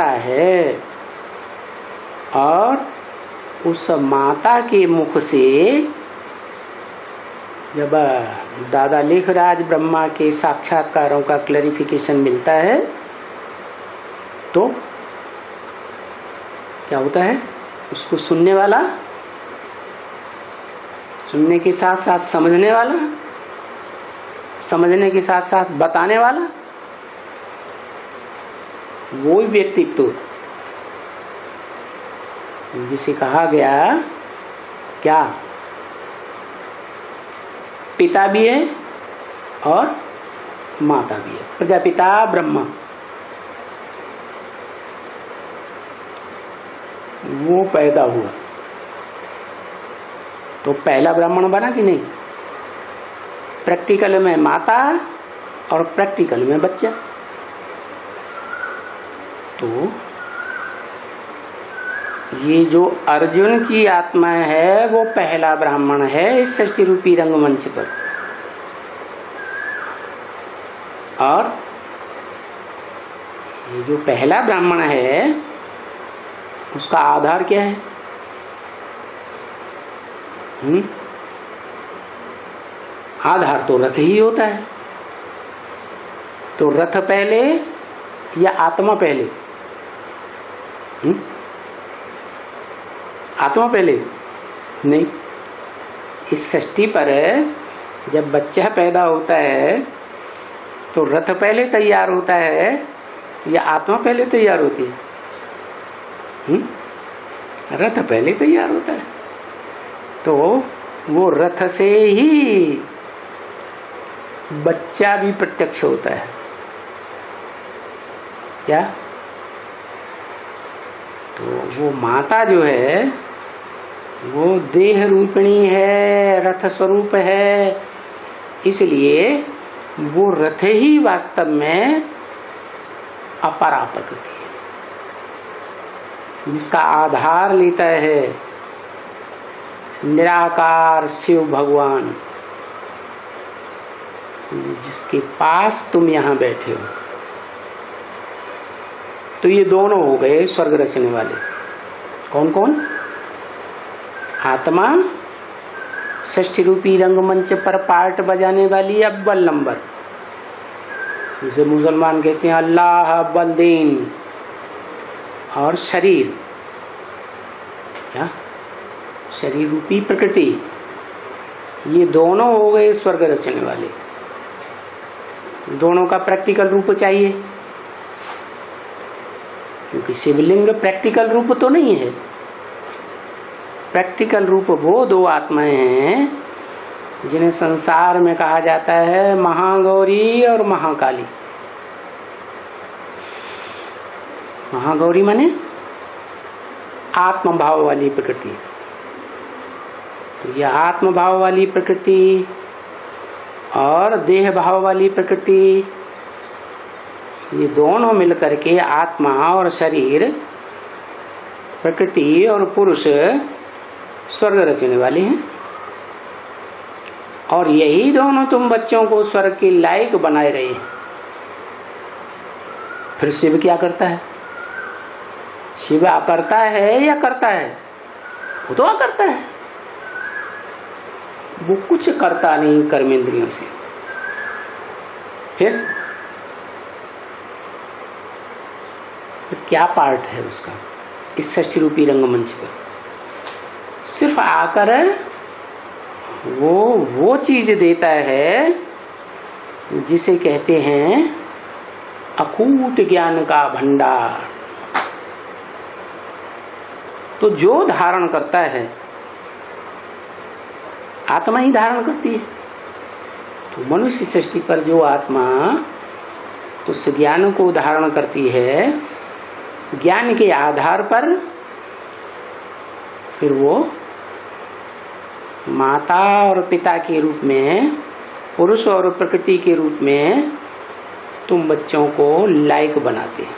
है और उस माता के मुख से जब दादा लेखराज ब्रह्मा के साक्षात्कारों का क्लैरिफिकेशन मिलता है तो क्या होता है, उसको सुनने वाला, सुनने के साथ साथ समझने वाला, समझने के साथ साथ बताने वाला, वो व्यक्तित्व जिसे कहा गया क्या, पिता भी है और माता भी है, प्रजापिता ब्रह्मा, वो पैदा हुआ तो पहला ब्राह्मण बना कि नहीं। प्रैक्टिकल में माता और प्रैक्टिकल में बच्चा। तो ये जो अर्जुन की आत्मा है वो पहला ब्राह्मण है इस सृष्टि रूपी रंगमंच पर। और ये जो पहला ब्राह्मण है उसका आधार क्या है? आधार तो रथ ही होता है। तो रथ पहले या आत्मा पहले? आत्मा पहले नहीं। इस सृष्टि पर जब बच्चा पैदा होता है तो रथ पहले तैयार होता है या आत्मा पहले तैयार होती है? रथ पहले तैयार होता है। तो वो रथ से ही बच्चा भी प्रत्यक्ष होता है। क्या? तो वो माता जो है वो देह रूपिणी है, रथ स्वरूप है, इसलिए वो रथ ही वास्तव में अपरा प्रकृति है, जिसका आधार लेता है निराकार शिव भगवान, जिसके पास तुम यहां बैठे हो। तो ये दोनों हो गए स्वर्ग रचने वाले। कौन कौन? आत्मा षष्ठी रूपी रंगमंच पर पार्ट बजाने वाली अव्वल नंबर, जिसे मुसलमान कहते हैं अल्लाह अव्वल दीन। और शरीर, क्या? शरीर रूपी प्रकृति। ये दोनों हो गए स्वर्ग रचने वाले। दोनों का प्रैक्टिकल रूप चाहिए, क्योंकि शिवलिंग प्रैक्टिकल रूप तो नहीं है। प्रैक्टिकल रूप वो दो आत्माएं हैं जिन्हें संसार में कहा जाता है महागौरी और महाकाली। महागौरी माने आत्म भाव वाली प्रकृति। तो यह आत्म भाव वाली प्रकृति और देह भाव वाली प्रकृति, ये दोनों मिलकर के आत्मा और शरीर, प्रकृति और पुरुष स्वर्ग रचने वाले हैं। और यही दोनों तुम बच्चों को स्वर्ग के लायक बनाए रहे हैं। फिर शिव क्या करता है? शिव अकर्ता है या करता है? वो तो अकर्ता है, वो कुछ करता नहीं कर्मेंद्रियों से। फिर क्या पार्ट है उसका इस षष्ठी रूपी रंगमंच पर? सिर्फ आकर वो चीज देता है जिसे कहते हैं अकूट ज्ञान का भंडार। तो जो धारण करता है आत्मा ही धारण करती है। तो मनुष्य सृष्टि पर जो आत्मा उस ज्ञान को धारण करती है, ज्ञान के आधार पर फिर वो माता और पिता के रूप में, पुरुष और प्रकृति के रूप में तुम बच्चों को लायक बनाते हैं।